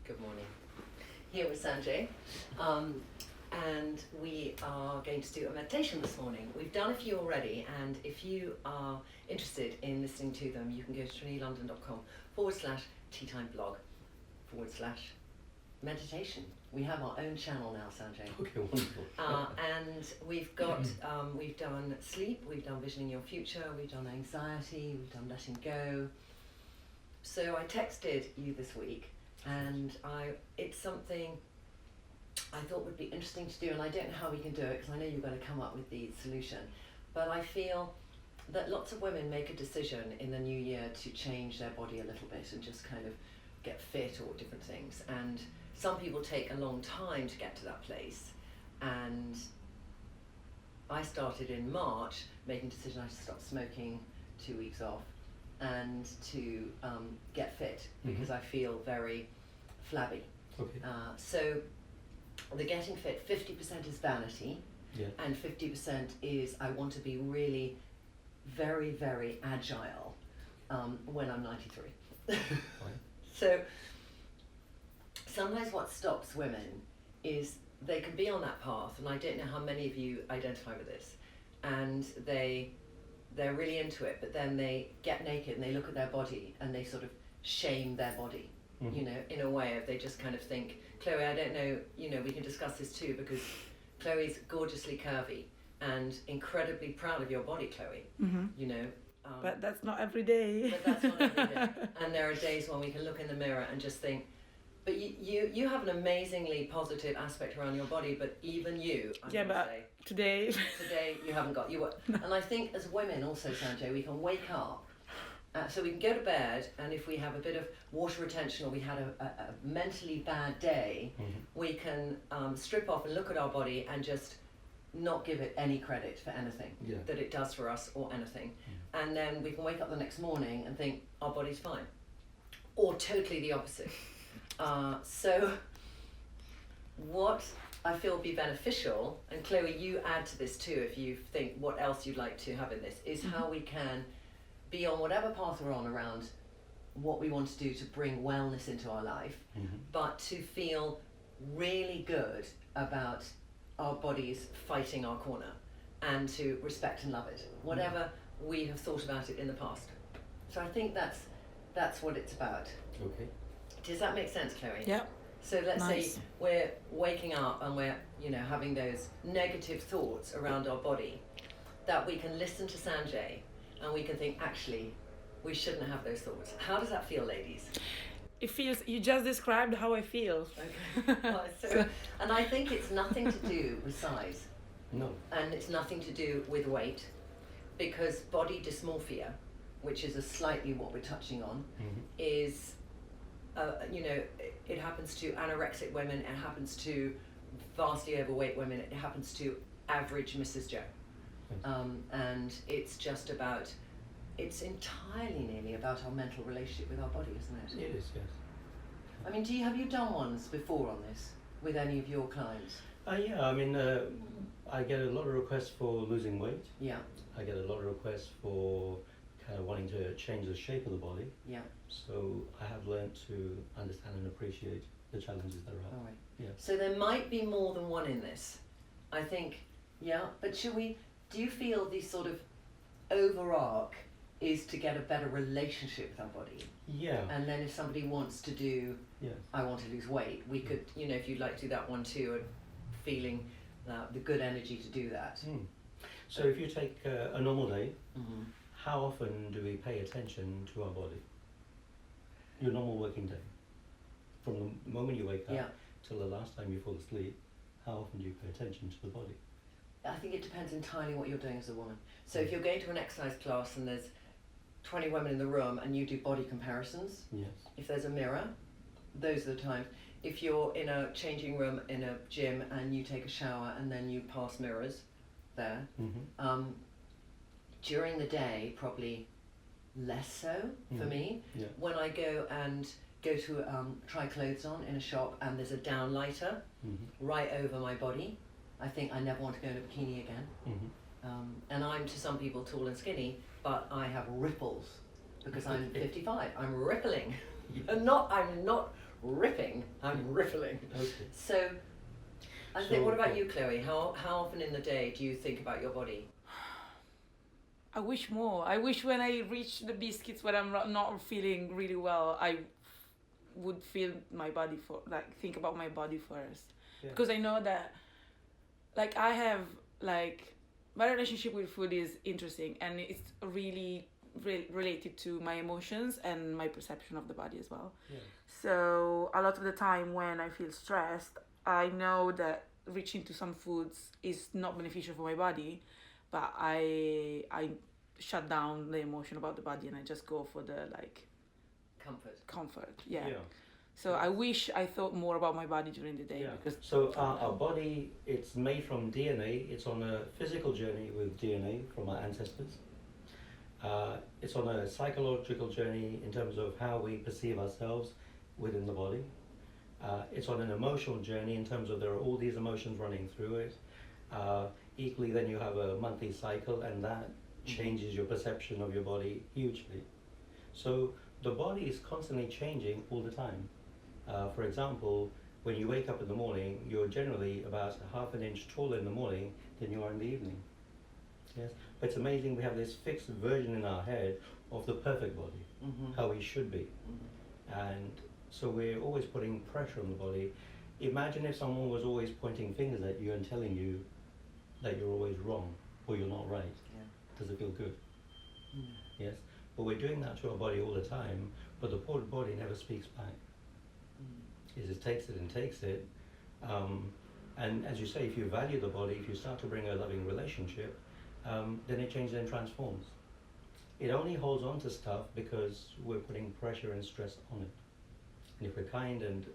Good morning. Here with Sanjay, and we are going to do a meditation this morning. We've done a few already, and if you are interested in listening to them, you can go to trinlylondon.com/teatimblog/meditation. We have our own channel now, Sanjay. Okay, wonderful. And we've got, we've done sleep, we've done visioning your future, we've done anxiety, we've done letting go. So I texted you this week, and it's something I thought would be interesting to do, and I don't know how we can do it because I know you're going to come up with the solution, but I feel that lots of women make a decision in the new year to change their body a little bit and just kind of get fit or different things, and some people take a long time to get to that place. And I started in March making a decision I should stop smoking, 2 weeks off, and to get fit because I feel very flabby. Okay. So the getting fit, 50% is vanity, and 50% is I want to be really very, very agile when I'm 93. So sometimes what stops women is they can be on that path, and I don't know how many of you identify with this, and they're really into it, but then they get naked and they look at their body and they sort of shame their body, you know, in a way of they just kind of think, Chloe, I don't know, you know, we can discuss this too, because Chloe's gorgeously curvy and incredibly proud of your body, Chloe, you know. But that's not every day. But that's not every day. And there are days when we can look in the mirror and just think, but you have an amazingly positive aspect around your body, but even you, I Yeah, but say, today you haven't got you. And I think as women also, Sanjay, we can wake up, so we can go to bed, and if we have a bit of water retention or we had a mentally bad day, we can strip off and look at our body and just not give it any credit for anything that it does for us or anything. And then we can wake up the next morning and think our body's fine, or totally the opposite. So what I feel would be beneficial, and Chloe, you add to this too if you think what else you'd like to have in this, is how we can be on whatever path we're on around what we want to do to bring wellness into our life, but to feel really good about our bodies fighting our corner, and to respect and love it, whatever we have thought about it in the past. So I think that's what it's about. Okay. Does that make sense, Chloe? Yeah. So let's Nice. say we're waking up and we're, you know, having those negative thoughts around our body, that we can listen to Sanjay and we can think, actually, we shouldn't have those thoughts. How does that feel, ladies? It feels, you just described how I feel. Okay. And I think it's nothing to do with size. No. And it's nothing to do with weight, because body dysmorphia, which is slightly what we're touching on, is, you know, it happens to anorexic women, it happens to vastly overweight women, it happens to average Mrs. Joe. And it's just about, it's entirely nearly about our mental relationship with our body, isn't it? It is, yes. I mean, have you done ones before on this with any of your clients? Yeah, I mean, I get a lot of requests for losing weight. Yeah. I get a lot of requests for kind of wanting to change the shape of the body. Yeah. So I have learned to understand and appreciate the challenges there are. All right. Yeah. So there might be more than one in this, I think. Yeah. But do you feel the sort of overarch is to get a better relationship with our body? Yeah. And then if somebody wants to do, Yes. I want to lose weight, we could, you know, if you'd like to do that one too, and feeling the good energy to do that. So if you take a normal day, how often do we pay attention to our body? Your normal working day. From the moment you wake up till the last time you fall asleep, how often do you pay attention to the body? I think it depends entirely what you're doing as a woman. So if you're going to an exercise class and there's 20 women in the room and you do body comparisons, Yes. if there's a mirror, those are the times. If you're in a changing room in a gym and you take a shower and then you pass mirrors there, during the day, probably less so for me. Yeah. When I go to try clothes on in a shop and there's a downlighter right over my body, I think I never want to go in a bikini again. And I'm, to some people, tall and skinny, but I have ripples because I'm 55. I'm rippling. I'm not ripping, I'm riffling. Okay. So, I So, think, what about you, Chloe? How often in the day do you think about your body? I wish more. I wish when I reach the biscuits when I'm not feeling really well, I would feel my body think about my body first. Yeah. Because I know that, like, I have, like, my relationship with food is interesting, and it's really related to my emotions and my perception of the body as well. Yeah. So a lot of the time when I feel stressed, I know that reaching to some foods is not beneficial for my body, but I shut down the emotion about the body and I just go for the comfort. Yeah. So I wish I thought more about my body during the day. Yeah. Because So our body, it's made from DNA. It's on a physical journey with DNA from our ancestors. It's on a psychological journey in terms of how we perceive ourselves within the body. It's on an emotional journey in terms of there are all these emotions running through it. Equally, then you have a monthly cycle, and that changes your perception of your body hugely. So the body is constantly changing all the time. For example, when you wake up in the morning, you're generally about half an inch taller in the morning than you are in the evening. Yes, but it's amazing we have this fixed version in our head of the perfect body, how we should be. And so we're always putting pressure on the body. Imagine if someone was always pointing fingers at you and telling you that you're always wrong or you're not right. Yeah. Does it feel good? Yes, but we're doing that to our body all the time, but the poor body never speaks back. It just takes it and takes it. And as you say, if you value the body, if you start to bring a loving relationship, then it changes and transforms. It only holds on to stuff because we're putting pressure and stress on it. And if we're kind and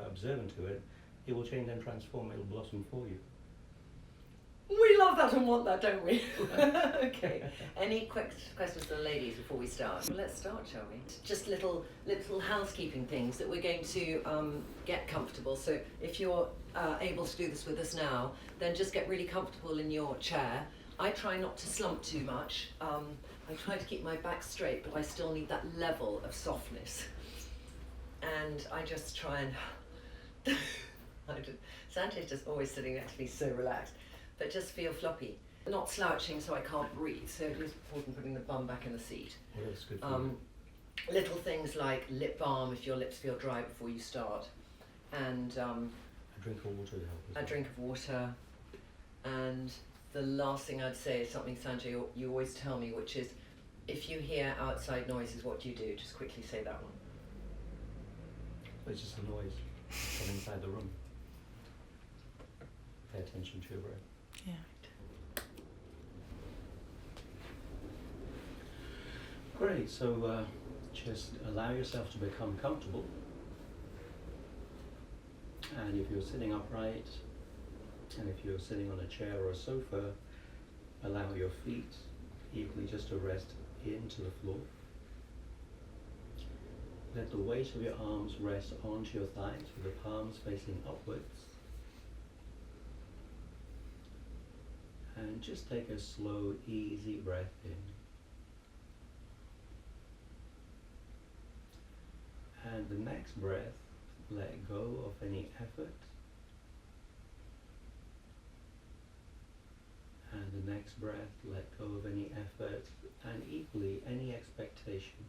observant to it, it will change and transform, it will blossom for you. We love that and want that, don't we? Okay. Any quick questions for the ladies before we start? Well, let's start, shall we? Just little housekeeping things that we're going to get comfortable. So if you're able to do this with us now, then just get really comfortable in your chair. I try not to slump too much. I try to keep my back straight, but I still need that level of softness. And I just try and... Sanjay's just always sitting next to me so relaxed. But just feel floppy. Not slouching so I can't breathe, so it is important putting the bum back in the seat. Well, that's good for you. Little things like lip balm if your lips feel dry before you start. And A drink of water to help as well. a drink of water. And the last thing I'd say is something, Sanjay, you always tell me, which is if you hear outside noises, what do you do? Just quickly say that one. It's just a noise from inside the room. Pay attention to your breath. yeah. Great, so just allow yourself to become comfortable. And if you're sitting upright, and if you're sitting on a chair or a sofa, allow your feet equally just to rest into the floor. Let the weight of your arms rest onto your thighs with the palms facing upwards. And just take a slow, easy breath in. And the next breath, let go of any effort. And the next breath, let go of any effort and equally any expectation.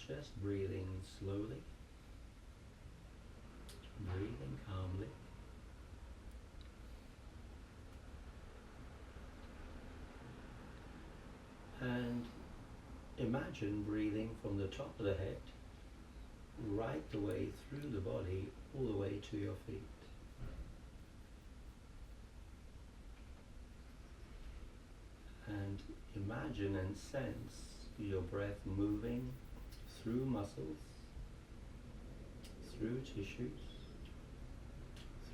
Just breathing slowly, breathing calmly. And imagine breathing from the top of the head right the way through the body all the way to your feet. And imagine and sense your breath moving through muscles, through tissues,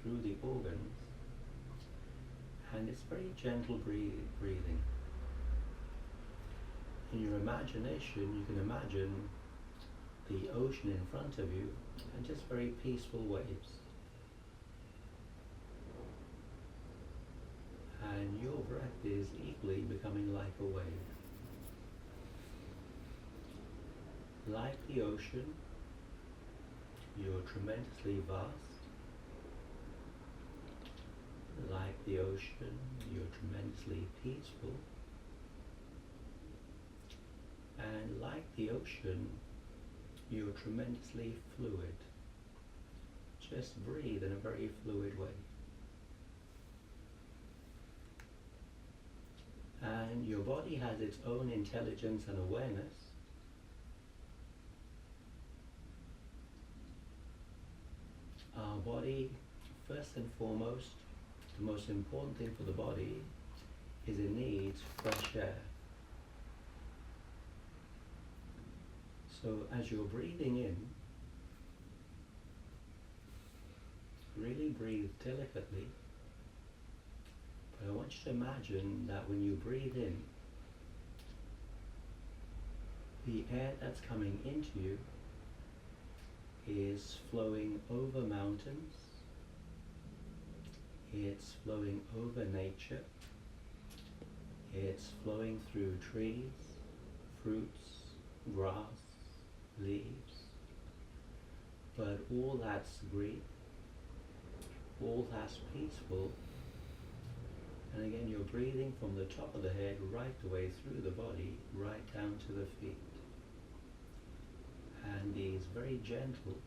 through the organs, and it's very gentle breathing. In your imagination, you can imagine the ocean in front of you and just very peaceful waves. And your breath is equally becoming like a wave. Like the ocean, you're tremendously vast. Like the ocean, you're tremendously peaceful. And like the ocean, you're tremendously fluid. Just breathe in a very fluid way. And your body has its own intelligence and awareness. Our body, first and foremost, the most important thing for the body is it needs fresh air. So as you're breathing in, really breathe delicately. But I want you to imagine that when you breathe in, the air that's coming into you is flowing over mountains, it's flowing over nature, it's flowing through trees, fruits, grass, leaves, but all that's green, all that's peaceful. And again, you're breathing from the top of the head right the way through the body, right down to the feet. And these very gentle,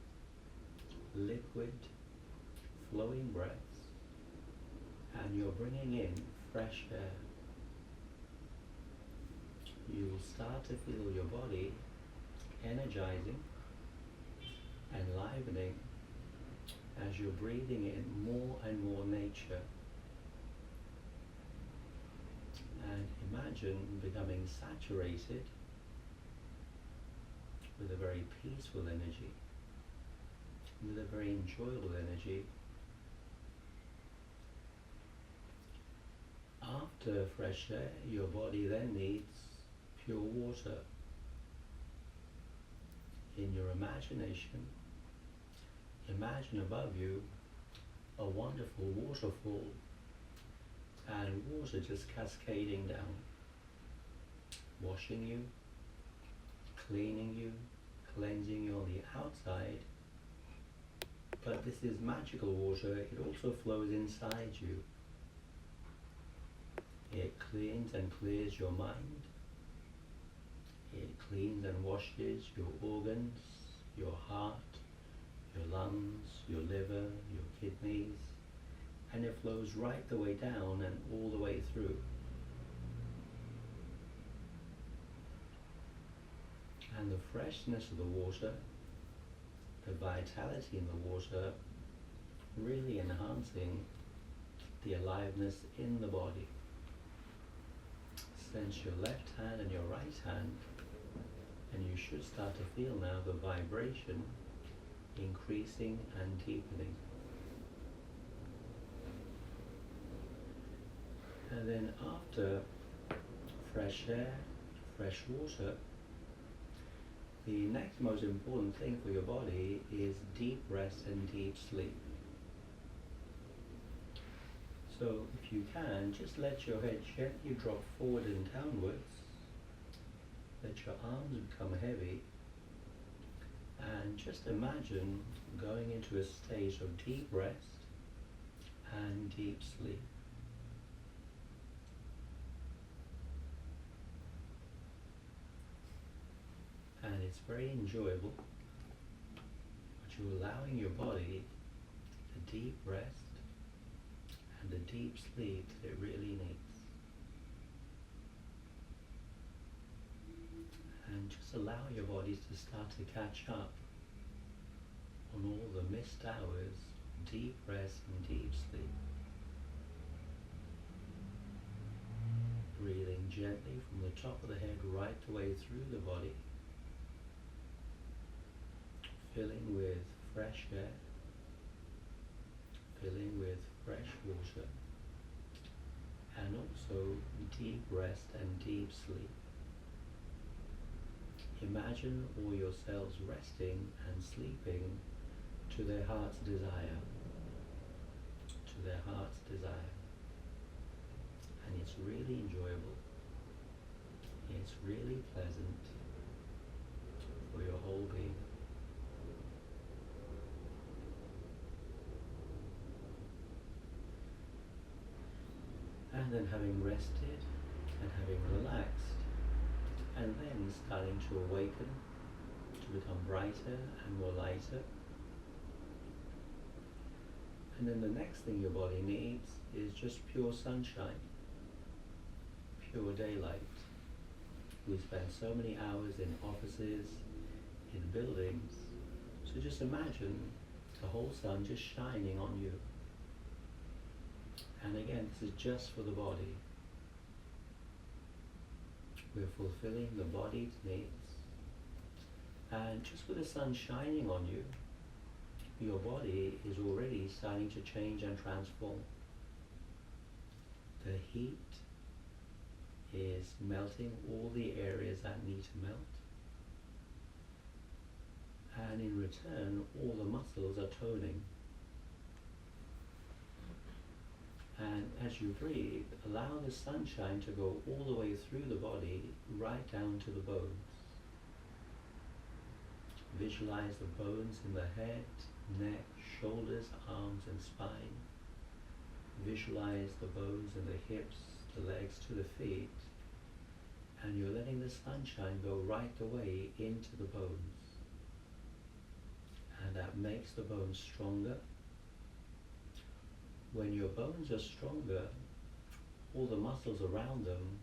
liquid, flowing breaths, and you're bringing in fresh air. You'll start to feel your body energizing, enlivening, as you're breathing in more and more nature. And imagine becoming saturated with a very peaceful energy, with a very enjoyable energy. After fresh air, your body then needs pure water. In your imagination, imagine above you a wonderful waterfall, and water just cascading down, washing you, cleaning you, cleansing you on the outside. But this is magical water, it also flows inside you. It cleans and clears your mind. It cleans and washes your organs, your heart, your lungs, your liver, your kidneys, and it flows right the way down and all the way through. And the freshness of the water, the vitality in the water, really enhancing the aliveness in the body. Sense your left hand and your right hand, and you should start to feel now the vibration increasing and deepening. And then after fresh air, fresh water, the next most important thing for your body is deep rest and deep sleep. So if you can, just let your head gently drop forward and downwards. Let your arms become heavy. And just imagine going into a state of deep rest and deep sleep. And it's very enjoyable, but you're allowing your body the deep rest and the deep sleep that it really needs. And just allow your body to start to catch up on all the missed hours, deep rest and deep sleep. Breathing gently from the top of the head right the way through the body. Filling with fresh air, filling with fresh water, and also deep rest and deep sleep. Imagine all your cells resting and sleeping to their heart's desire, to their heart's desire. And it's really enjoyable, it's really pleasant for your whole being. then having rested and having relaxed, and then starting to awaken, to become brighter and more lighter. And then the next thing your body needs is just pure sunshine, pure daylight. We spend so many hours in offices, in buildings, so just imagine the whole sun just shining on you. And again, this is just for the body. We're fulfilling the body's needs. And just with the sun shining on you, your body is already starting to change and transform. The heat is melting all the areas that need to melt. And in return, all the muscles are toning. And as you breathe, allow the sunshine to go all the way through the body, right down to the bones. Visualize the bones in the head, neck, shoulders, arms and spine. Visualize the bones in the hips, the legs to the feet. And you're letting the sunshine go right the way into the bones. And that makes the bones stronger. When your bones are stronger, all the muscles around them,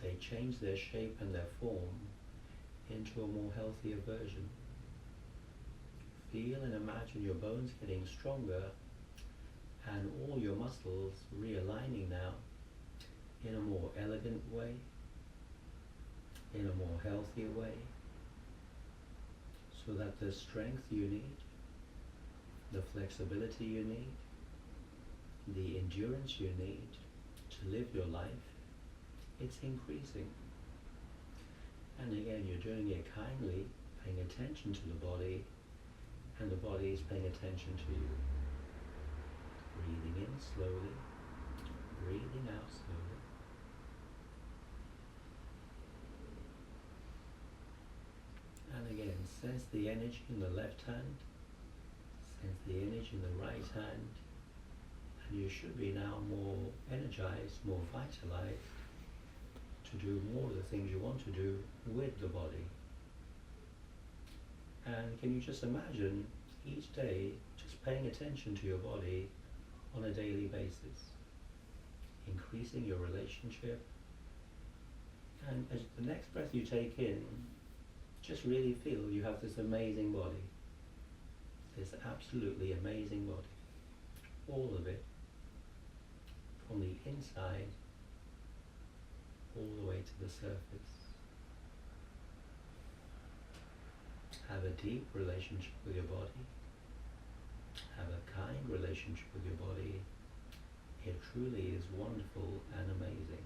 they change their shape and their form into a more healthier version. Feel and imagine your bones getting stronger and all your muscles realigning now in a more elegant way, in a more healthier way, so that the strength you need, the flexibility you need, the endurance you need to live your life, it's increasing. And again, you're doing it kindly, paying attention to the body, and the body is paying attention to you. Breathing in slowly, breathing out slowly. And again, sense the energy in the left hand, sense the energy in the right hand, and you should be now more energized, more vitalized to do more of the things you want to do with the body. And can you just imagine each day just paying attention to your body on a daily basis, increasing your relationship, and as the next breath you take in, just really feel you have this amazing body, this absolutely amazing body, all of it, from the inside all the way to the surface. Have a deep relationship with your body. Have a kind relationship with your body. It truly is wonderful and amazing.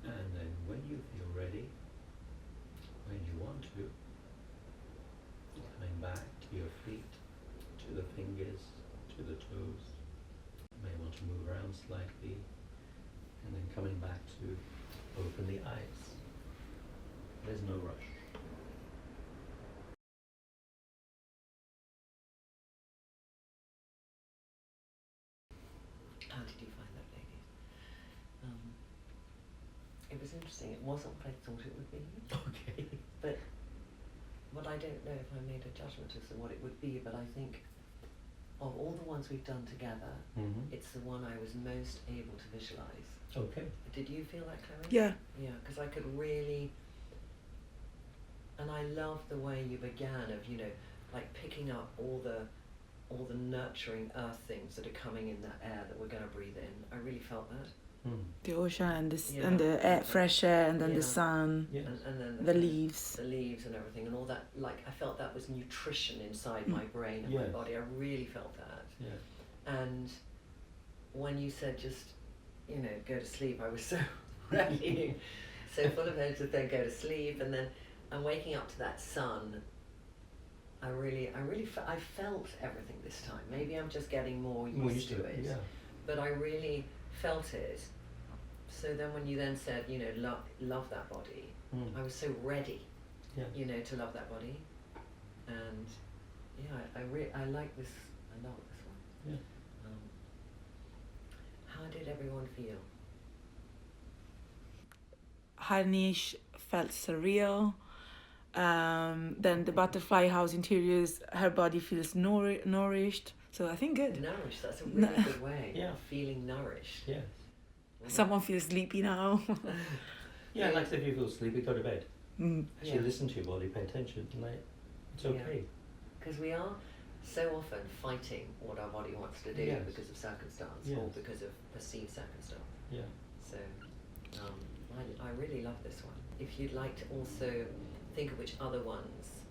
And then when you feel ready, when you want to, coming back to your feet, to the fingers, to the toes. You may want to move around slightly, and then coming back to open the eyes. There's no rush. How did you find that, ladies? It was interesting. It wasn't what I thought it would be. Okay. But I don't know if I made a judgment as to what it would be, but I think of all the ones we've done together, it's the one I was most able to visualize. Okay. Did you feel that, Chloe? Yeah. Yeah, because I could really, and I love the way you began of, like picking up all the nurturing earth things that are coming in that air that we're going to breathe in. I really felt that. The ocean and the air, fresh air, and then the sun, Yes. And then the leaves. the leaves and everything, and all that. Like I felt that was nutrition inside my brain and my Yes. body. I really felt that. Yeah. And when you said just, go to sleep, I was so ready, so full of energy to then go to sleep, and then I'm waking up to that sun. I felt everything this time. Maybe I'm just getting more used to it. Yeah. But I really felt it. So then when you then said, love that body, I was so ready, Yeah. to love that body. And yeah, I like this. I love this one. Yeah. How did everyone feel? Harnish felt surreal. Then the butterfly house interiors, her body feels nourished. So I think good. Nourished, that's a really good way. Yeah. Feeling nourished. Yes. Someone feels sleepy now. Yeah, like if you feel sleepy, go to bed. Actually, Yeah. listen to your body, pay attention. Like, it's okay. Because we are so often fighting what our body wants to do Yes. because of circumstance Yes. or because of perceived circumstance. Yeah. So I really love this one. If you'd like to also think of which other ones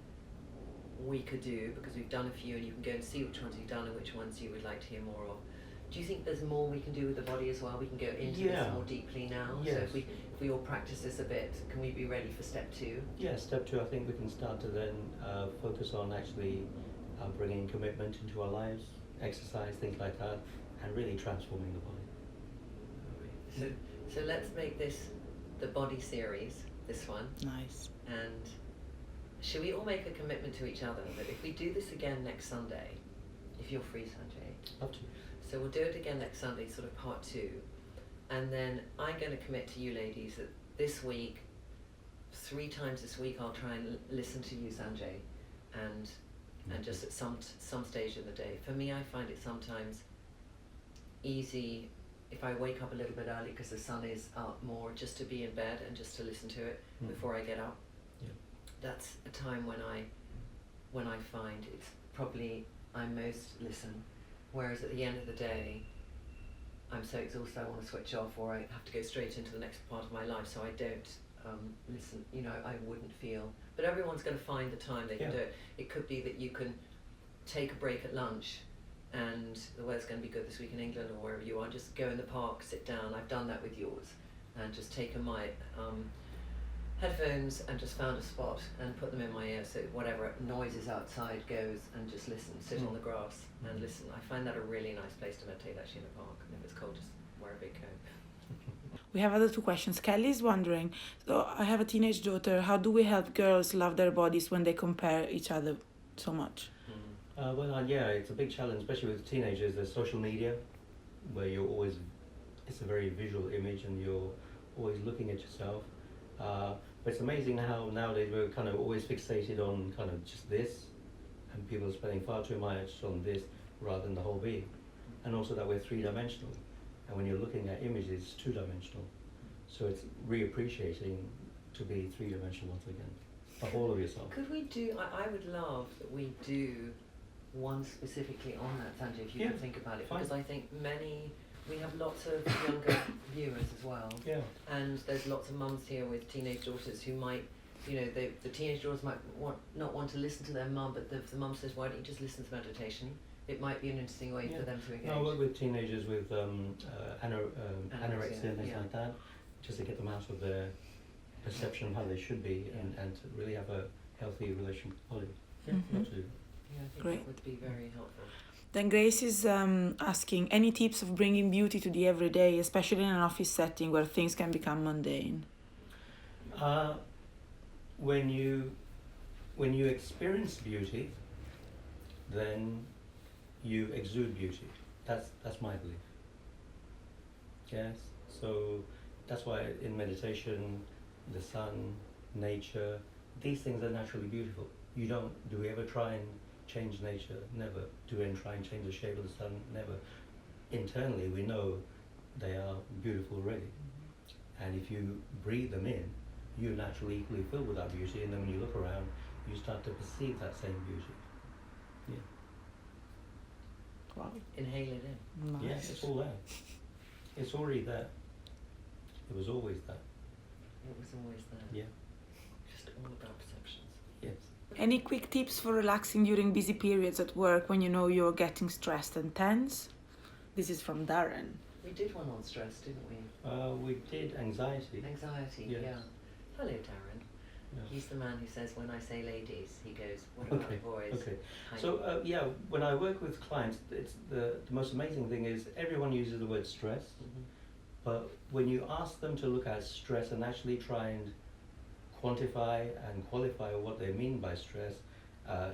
we could do, because we've done a few and you can go and see which ones you've done and which ones you would like to hear more of. Do you think there's more we can do with the body as well? We can go into this more deeply now. Yes. So if we all practice this a bit, can we be ready for step 2? Yeah, step 2, I think we can start to then focus on actually bringing commitment into our lives, exercise, things like that, and really transforming the body. So let's make this the body series, this one. Nice. And should we all make a commitment to each other that if we do this again next Sunday, if you're free, Sanjay? Love to. So we'll do it again next Sunday, sort of part 2. And then I'm going to commit to you ladies that this week, 3 times this week, I'll try and listen to you, Sanjay, and just at some stage of the day. For me, I find it sometimes easy if I wake up a little bit early because the sun is up more, just to be in bed and just to listen to it before I get up. Yeah. That's a time when I find it's probably I most listen. Whereas at the end of the day, I'm so exhausted I want to switch off, or I have to go straight into the next part of my life, so I don't listen. You know, I wouldn't feel. But everyone's going to find the time they can do it. It could be that you can take a break at lunch, and the weather's going to be good this week in England or wherever you are. Just go in the park, sit down. I've done that with yours, and just taken my headphones and just found a spot and put them in my ear, so whatever noises outside goes, and just listen, sit on the grass and listen. I find that a really nice place to meditate, actually, in the park. And if it's cold, just wear a big coat. We have other 2 questions. Kelly is wondering, so I have a teenage daughter, how do we help girls love their bodies when they compare each other so much? Yeah, it's a big challenge, especially with teenagers. There's social media, where it's a very visual image and you're always looking at yourself. But it's amazing how nowadays we're kind of always fixated on kind of just this, and people are spending far too much on this rather than the whole being. And also that we're 3-dimensional, and when you're looking at images, it's 2-dimensional. So it's reappreciating to be 3-dimensional once again, the whole of yourself. Could we do, I would love that we do one specifically on that, Sanjay, if you could think about it, because I think we have lots of younger viewers as well. Yeah. And there's lots of mums here with teenage daughters who might, you know, the teenage daughters might not want to listen to their mum, but the mum says, why don't you just listen to meditation? It might be an interesting way for them to engage. I work with teenagers with anorexia and things like that, just to get them out of their perception of how they should be and to really have a healthy relation with the body. Yeah, absolutely. Yeah, I think Great. that would be very helpful. Then Grace is asking, any tips of bringing beauty to the everyday, especially in an office setting where things can become mundane? When you experience beauty, then you exude beauty. That's my belief. Yes. So that's why in meditation, the sun, nature, these things are naturally beautiful. Do we ever try and change nature? Never. Do we try and change the shape of the sun? Never. Internally, we know they are beautiful already. And if you breathe them in, you're naturally equally filled with that beauty, and then when you look around, you start to perceive that same beauty. Yeah. Wow. Inhale it in. Nice. Yeah, it's all there. It's already there. It was always there. It was always there. Yeah. Just all about perceptions. Yes. Any quick tips for relaxing during busy periods at work when you know you're getting stressed and tense? This is from Darren. We did one on stress, didn't we? We did anxiety. Anxiety, Yes. yeah. Hello, Darren. Yeah. He's the man who says, when I say ladies, he goes, what about boys? Okay. Hi. So when I work with clients, it's the most amazing thing is everyone uses the word stress, but when you ask them to look at stress and actually try and quantify and qualify what they mean by stress,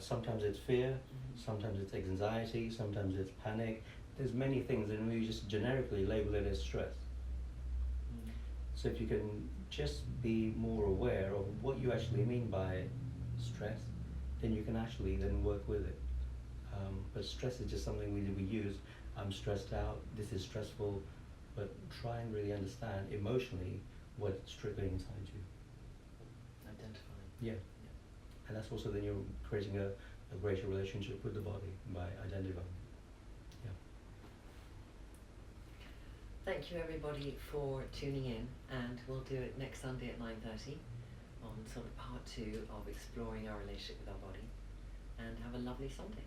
Sometimes it's fear, sometimes it's anxiety, sometimes it's panic. There's many things, and we just generically label it as stress. So if you can just be more aware of what you actually mean by stress, then you can actually then work with it. But stress is just something we use. I'm stressed out, this is stressful, but try and really understand emotionally what's triggering inside you. Identifying. Yeah. And that's also then you're creating a greater relationship with the body by identifying. Yeah. Thank you everybody for tuning in, and we'll do it next Sunday at 9:30 on sort of part 2 of exploring our relationship with our body. And have a lovely Sunday.